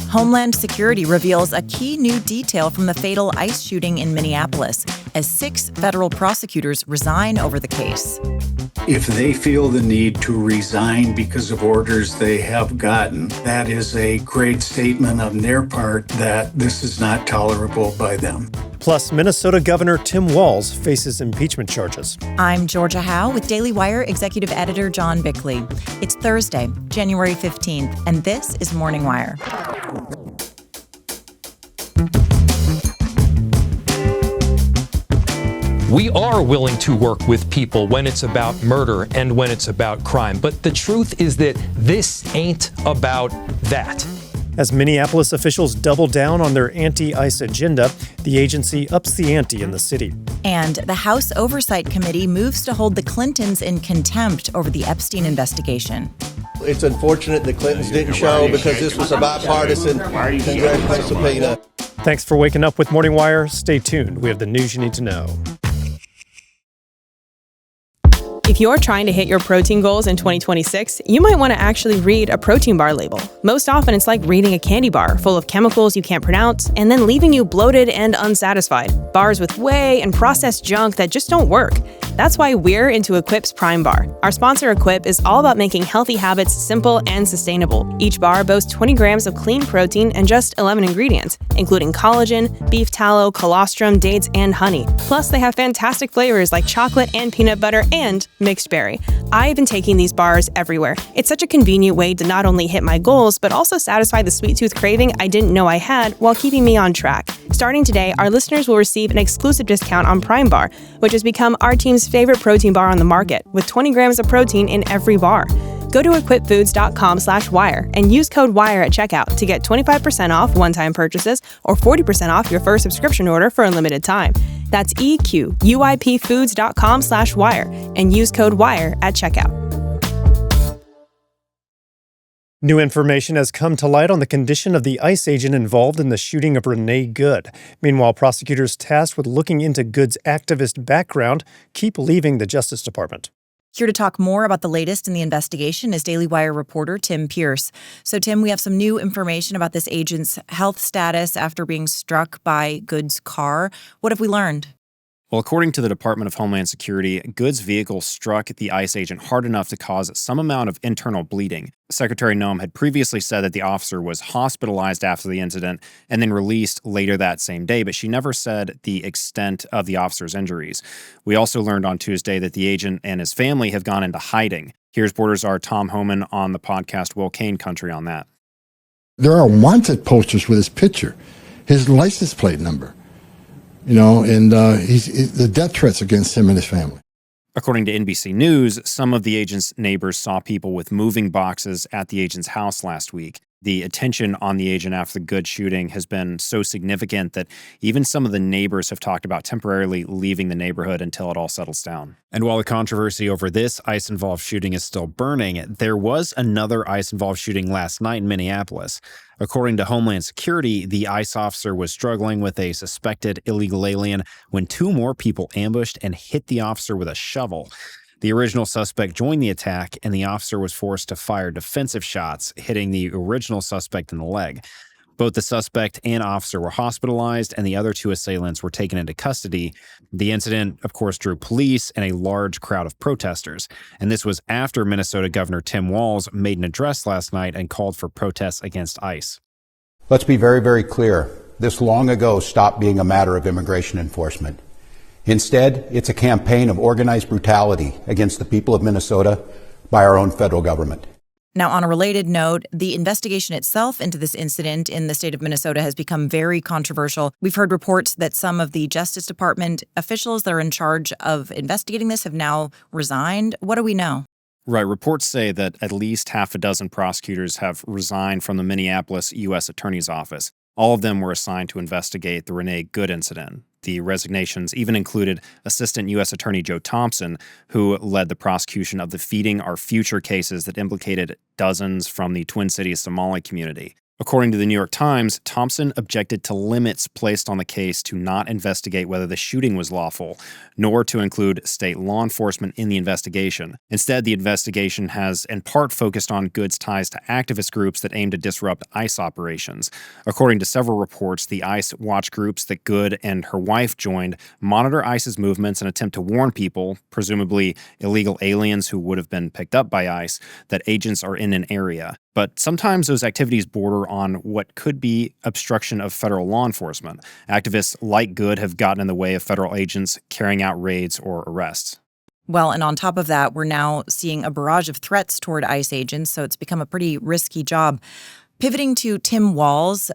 Homeland Security reveals a key new detail from the fatal ICE shooting in Minneapolis as 6 federal prosecutors resign over the case. If they feel the need to resign because of orders they have gotten, that is a great statement on their part that this is not tolerable by them. Plus, Minnesota Governor Tim Walz faces impeachment charges. I'm Georgia Howe with Daily Wire Executive Editor John Bickley. It's Thursday, January 15th, and this is Morning Wire. We are willing to work with people when it's about murder and when it's about crime. But the truth is that this ain't about that. As Minneapolis officials double down on their anti-ICE agenda, the agency ups the ante in the city. And the House Oversight Committee moves to hold the Clintons in contempt over the Epstein investigation. It's unfortunate the Clintons didn't show because this was a bipartisan congressional subpoena. Thanks for waking up with Morning Wire. Stay tuned. We have the news you need to know. If you're trying to hit your protein goals in 2026, you might want to actually read a protein bar label. Most often, it's like reading a candy bar full of chemicals you can't pronounce and then leaving you bloated and unsatisfied. Bars with whey and processed junk that just don't work. That's why we're into Equip's Prime Bar. Our sponsor, Equip, is all about making healthy habits simple and sustainable. Each bar boasts 20 grams of clean protein and just 11 ingredients, including collagen, beef tallow, colostrum, dates, and honey. Plus, they have fantastic flavors like chocolate and peanut butter and mixed berry. I've been taking these bars everywhere. It's such a convenient way to not only hit my goals, but also satisfy the sweet tooth craving I didn't know I had while keeping me on track. Starting today, our listeners will receive an exclusive discount on Prime Bar, which has become our team's favorite protein bar on the market, with 20 grams of protein in every bar. Go to equipfoods.com/wire and use code WIRE at checkout to get 25% off one-time purchases or 40% off your first subscription order for a limited time. That's equipfoods.com/wire and use code WIRE at checkout. New information has come to light on the condition of the ICE agent involved in the shooting of Renee Good. Meanwhile, prosecutors tasked with looking into Good's activist background keep leaving the Justice Department. Here to talk more about the latest in the investigation is Daily Wire reporter Tim Pierce. So, Tim, we have some new information about this agent's health status after being struck by Good's car. What have we learned? Well, according to the Department of Homeland Security, Good's vehicle struck the ICE agent hard enough to cause some amount of internal bleeding. Secretary Noem had previously said that the officer was hospitalized after the incident and then released later that same day, but she never said the extent of the officer's injuries. We also learned on Tuesday that the agent and his family have gone into hiding. Here's Borders' our Tom Homan on the podcast Will Kane Country on that. There are wanted posters with his picture, his license plate number. And the death threats against him and his family. According to NBC News, some of the agent's neighbors saw people with moving boxes at the agent's house last week. The attention on the agent after the Good shooting has been so significant that even some of the neighbors have talked about temporarily leaving the neighborhood until it all settles down. And while the controversy over this ICE-involved shooting is still burning, there was another ICE-involved shooting last night in Minneapolis. According to Homeland Security, the ICE officer was struggling with a suspected illegal alien when 2 more people ambushed and hit the officer with a shovel. The original suspect joined the attack, and the officer was forced to fire defensive shots, hitting the original suspect in the leg. Both the suspect and officer were hospitalized, and the other 2 assailants were taken into custody. The incident, of course, drew police and a large crowd of protesters. And this was after Minnesota Governor Tim Walz made an address last night and called for protests against ICE. Let's be very, very clear. This long ago stopped being a matter of immigration enforcement. Instead, it's a campaign of organized brutality against the people of Minnesota by our own federal government. Now, on a related note, the investigation itself into this incident in the state of Minnesota has become very controversial. We've heard reports that some of the Justice Department officials that are in charge of investigating this have now resigned. What do we know? Right. Reports say that at least half a dozen prosecutors have resigned from the Minneapolis U.S. Attorney's Office. All of them were assigned to investigate the Renee Good incident. The resignations even included Assistant U.S. Attorney Joe Thompson, who led the prosecution of the Feeding Our Future cases that implicated dozens from the Twin Cities Somali community. According to the New York Times, Thompson objected to limits placed on the case to not investigate whether the shooting was lawful, nor to include state law enforcement in the investigation. Instead, the investigation has in part focused on Good's ties to activist groups that aim to disrupt ICE operations. According to several reports, the ICE watch groups that Good and her wife joined monitor ICE's movements and attempt to warn people, presumably illegal aliens who would have been picked up by ICE, that agents are in an area. But sometimes those activities border on what could be obstruction of federal law enforcement. Activists like Good have gotten in the way of federal agents carrying out raids or arrests. Well, and on top of that, we're now seeing a barrage of threats toward ICE agents, so it's become a pretty risky job. Pivoting to Tim Walz,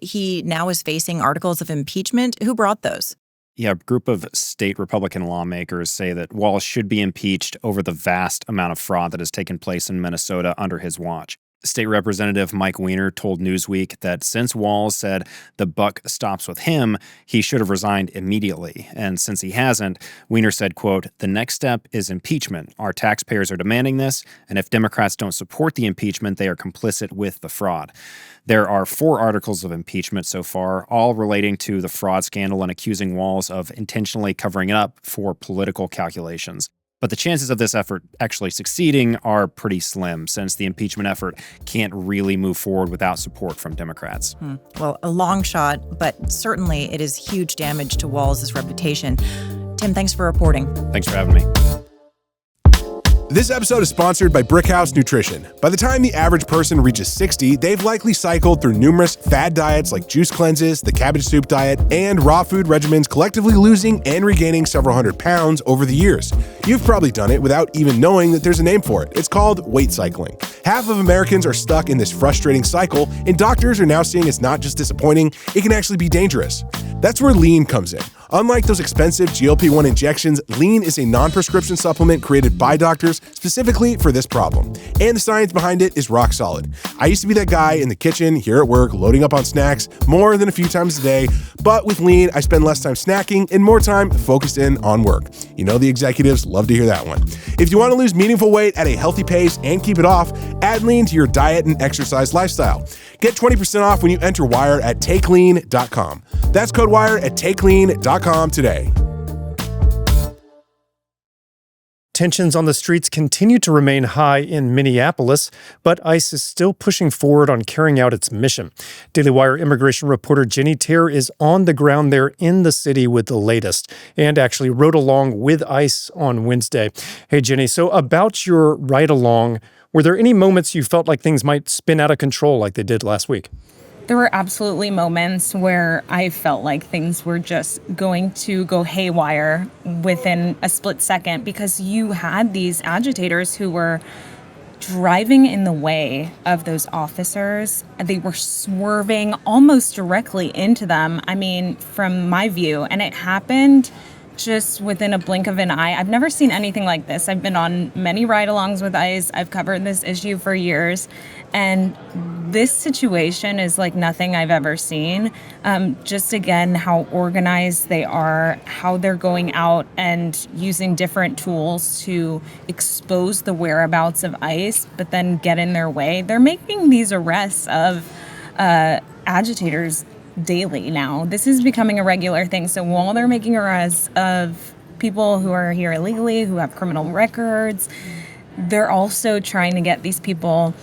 he now is facing articles of impeachment. Who brought those? Yeah, a group of state Republican lawmakers say that Walz should be impeached over the vast amount of fraud that has taken place in Minnesota under his watch. State Representative Mike Weiner told Newsweek that since Walz said the buck stops with him, he should have resigned immediately. And since he hasn't, Weiner said, quote, "The next step is impeachment. Our taxpayers are demanding this, and if Democrats don't support the impeachment, they are complicit with the fraud." There are 4 articles of impeachment so far, all relating to the fraud scandal and accusing Walz of intentionally covering it up for political calculations. But the chances of this effort actually succeeding are pretty slim, since the impeachment effort can't really move forward without support from Democrats. Well, a long shot, but certainly it is huge damage to Walz's reputation. Tim, thanks for reporting. Thanks for having me. This episode is sponsored by Brickhouse Nutrition. By the time the average person reaches 60, they've likely cycled through numerous fad diets like juice cleanses, the cabbage soup diet, and raw food regimens, collectively losing and regaining several hundred pounds over the years. You've probably done it without even knowing that there's a name for it. It's called weight cycling. Half of Americans are stuck in this frustrating cycle, and doctors are now seeing it's not just disappointing, it can actually be dangerous. That's where Lean comes in. Unlike those expensive GLP-1 injections, Lean is a non-prescription supplement created by doctors specifically for this problem. And the science behind it is rock solid. I used to be that guy in the kitchen here at work loading up on snacks more than a few times a day, but with Lean, I spend less time snacking and more time focused in on work. You know the executives love to hear that one. If you want to lose meaningful weight at a healthy pace and keep it off, add Lean to your diet and exercise lifestyle. Get 20% off when you enter WIRE at takelean.com. That's code WIRE at takelean.com today. Tensions on the streets continue to remain high in Minneapolis, but ICE is still pushing forward on carrying out its mission. Daily Wire immigration reporter Jenny Terr is on the ground there in the city with the latest and actually rode along with ICE on Wednesday. Hey, Jenny, so about your ride along, were there any moments you felt like things might spin out of control like they did last week? There were absolutely moments where I felt like things were just going to go haywire within a split second, because you had these agitators who were driving in the way of those officers. They were swerving almost directly into them, I mean, from my view, and it happened just within a blink of an eye. I've never seen anything like this. I've been on many ride-alongs with ICE. I've covered this issue for years, and this situation is like nothing I've ever seen. Just again, how organized they are, how they're going out and using different tools to expose the whereabouts of ICE, but then get in their way. They're making these arrests of agitators daily now. This is becoming a regular thing. So while they're making arrests of people who are here illegally, who have criminal records, they're also trying to get these people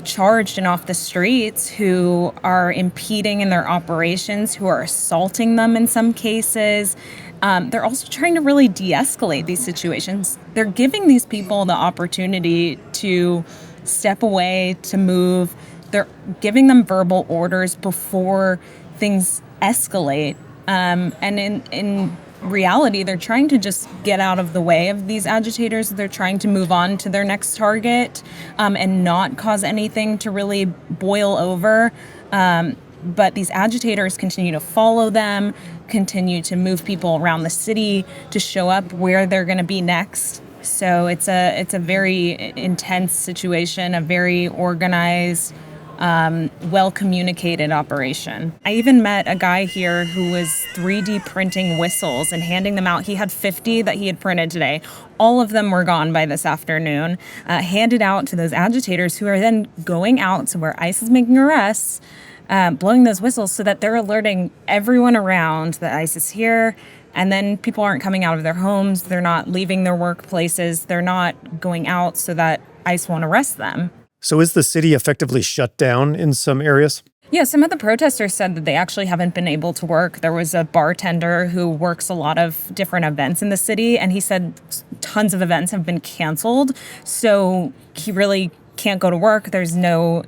charged and off the streets who are impeding in their operations, who are assaulting them in some cases. They're also trying to really de-escalate these situations. They're giving these people the opportunity to step away, to move. They're giving them verbal orders before things escalate. And in reality, they're trying to just get out of the way of these agitators. They're trying to move on to their next target and not cause anything to really boil over. But these agitators continue to follow them, continue to move people around the city to show up where they're going to be next. So it's a very intense situation, a very organized well-communicated operation. I even met a guy here who was 3D printing whistles and handing them out. He had 50 that he had printed today. All of them were gone by this afternoon, handed out to those agitators who are then going out to where ICE is making arrests, blowing those whistles so that they're alerting everyone around that ICE is here. And then people aren't coming out of their homes. They're not leaving their workplaces. They're not going out so that ICE won't arrest them. So is the city effectively shut down in some areas? Yeah, some of the protesters said that they actually haven't been able to work. There was a bartender who works a lot of different events in the city, and he said tons of events have been canceled. So he really can't go to work. There's no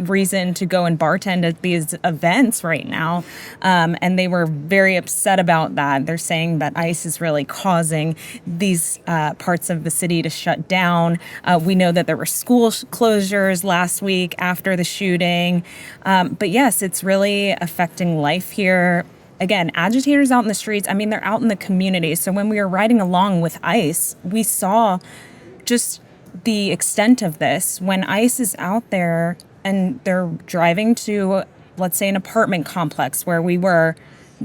reason to go and bartend at these events right now. And they were very upset about that. They're saying that ICE is really causing these parts of the city to shut down. We know that there were school closures last week after the shooting. But yes, it's really affecting life here. Again, agitators out in the streets, I mean, they're out in the community. So when we were riding along with ICE, we saw just the extent of this. When ICE is out there, and they're driving to, let's say, an apartment complex where we were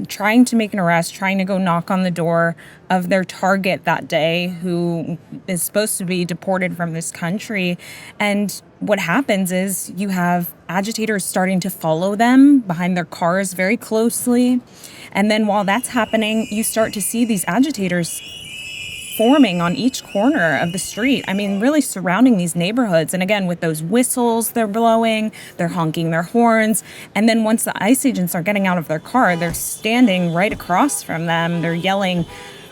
trying to make an arrest, trying to go knock on the door of their target that day who is supposed to be deported from this country. And what happens is you have agitators starting to follow them behind their cars very closely. And then while that's happening, you start to see these agitators forming on each corner of the street. I mean, really surrounding these neighborhoods. And again, with those whistles they're blowing, they're honking their horns. And then once the ICE agents are getting out of their car, they're standing right across from them. They're yelling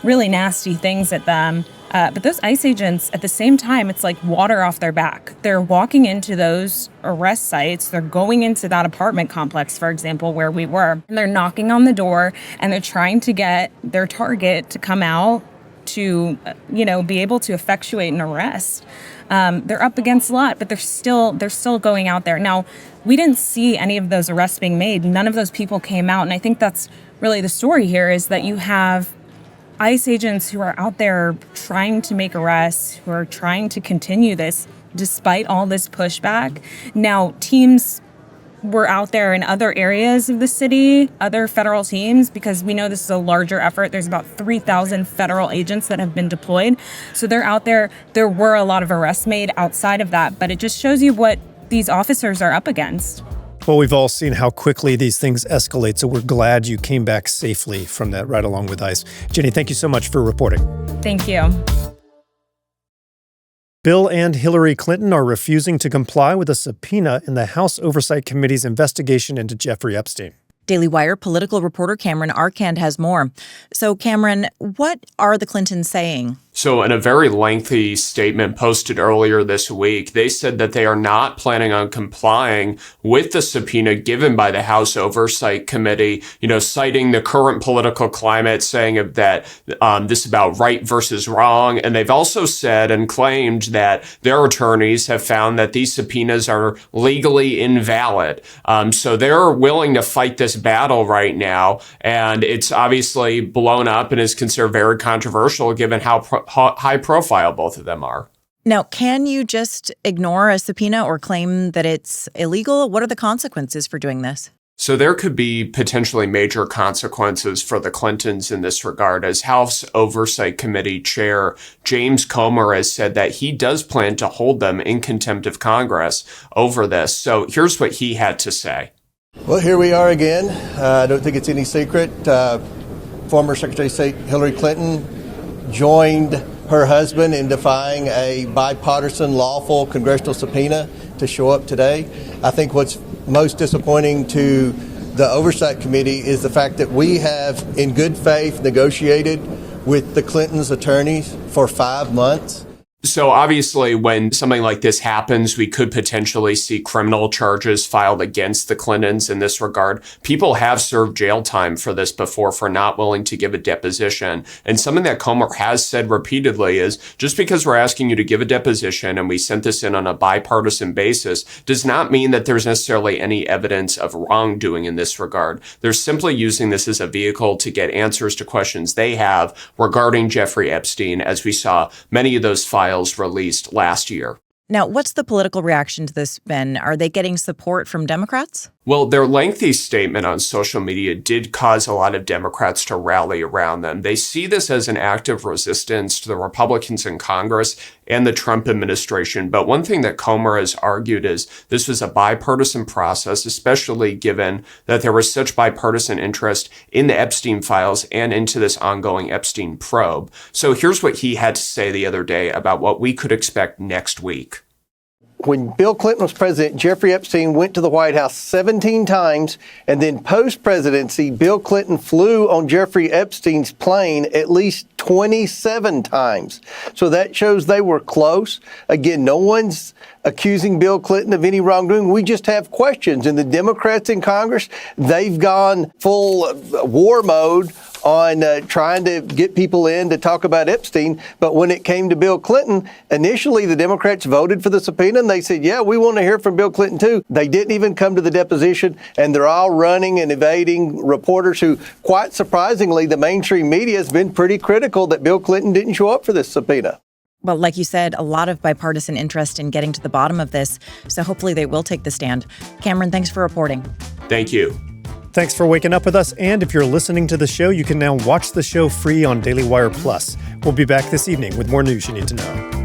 really nasty things at them. But those ICE agents, at the same time, it's like water off their back. They're walking into those arrest sites. They're going into that apartment complex, for example, where we were. And they're knocking on the door, and they're trying to get their target to come out to, be able to effectuate an arrest. They're up against a lot, but they're still going out there. Now, we didn't see any of those arrests being made. None of those people came out. And I think that's really the story here, is that you have ICE agents who are out there trying to make arrests, who are trying to continue this despite all this pushback. Now, teams were out there in other areas of the city, other federal teams, because we know this is a larger effort. There's about 3,000 federal agents that have been deployed. So they're out there. There were a lot of arrests made outside of that, but it just shows you what these officers are up against. Well, we've all seen how quickly these things escalate, so we're glad you came back safely from that right along with ICE. Jenny, thank you so much for reporting. Thank you. Bill and Hillary Clinton are refusing to comply with a subpoena in the House Oversight Committee's investigation into Jeffrey Epstein. Daily Wire political reporter Cameron Arcand has more. So, Cameron, what are the Clintons saying? So in a very lengthy statement posted earlier this week, they said that they are not planning on complying with the subpoena given by the House Oversight Committee, citing the current political climate, saying that this is about right versus wrong. And they've also said and claimed that their attorneys have found that these subpoenas are legally invalid. So they're willing to fight this battle right now. And it's obviously blown up and is considered very controversial given how high profile both of them are. Now, can you just ignore a subpoena or claim that it's illegal? What are the consequences for doing this? So there could be potentially major consequences for the Clintons in this regard, as House Oversight Committee Chair James Comer has said that he does plan to hold them in contempt of Congress over this. So here's what he had to say. Well, here we are again. I don't think it's any secret. Former Secretary of State Hillary Clinton joined her husband in defying a bipartisan lawful congressional subpoena to show up today. I think what's most disappointing to the Oversight Committee is the fact that we have, in good faith, negotiated with the Clintons' attorneys for 5 months. So obviously, when something like this happens, we could potentially see criminal charges filed against the Clintons in this regard. People have served jail time for this before for not willing to give a deposition. And something that Comer has said repeatedly is just because we're asking you to give a deposition and we sent this in on a bipartisan basis does not mean that there's necessarily any evidence of wrongdoing in this regard. They're simply using this as a vehicle to get answers to questions they have regarding Jeffrey Epstein, as we saw many of those files released last year. Now, what's the political reaction to this, Ben? Are they getting support from Democrats? Well, their lengthy statement on social media did cause a lot of Democrats to rally around them. They see this as an act of resistance to the Republicans in Congress and the Trump administration. But one thing that Comer has argued is this was a bipartisan process, especially given that there was such bipartisan interest in the Epstein files and into this ongoing Epstein probe. So here's what he had to say the other day about what we could expect next week. When Bill Clinton was president, Jeffrey Epstein went to the White House 17 times, and then post-presidency, Bill Clinton flew on Jeffrey Epstein's plane at least 27 times. So that shows they were close. Again, no one's accusing Bill Clinton of any wrongdoing. We just have questions. And the Democrats in Congress, they've gone full war mode on trying to get people in to talk about Epstein. But when it came to Bill Clinton, initially the Democrats voted for the subpoena and they said, yeah, we want to hear from Bill Clinton too. They didn't even come to the deposition, and they're all running and evading reporters who, quite surprisingly, the mainstream media has been pretty critical that Bill Clinton didn't show up for this subpoena. Well, like you said, a lot of bipartisan interest in getting to the bottom of this, so hopefully they will take the stand. Cameron, thanks for reporting. Thank you. Thanks for waking up with us, and if you're listening to the show, you can now watch the show free on Daily Wire Plus. We'll be back this evening with more news you need to know.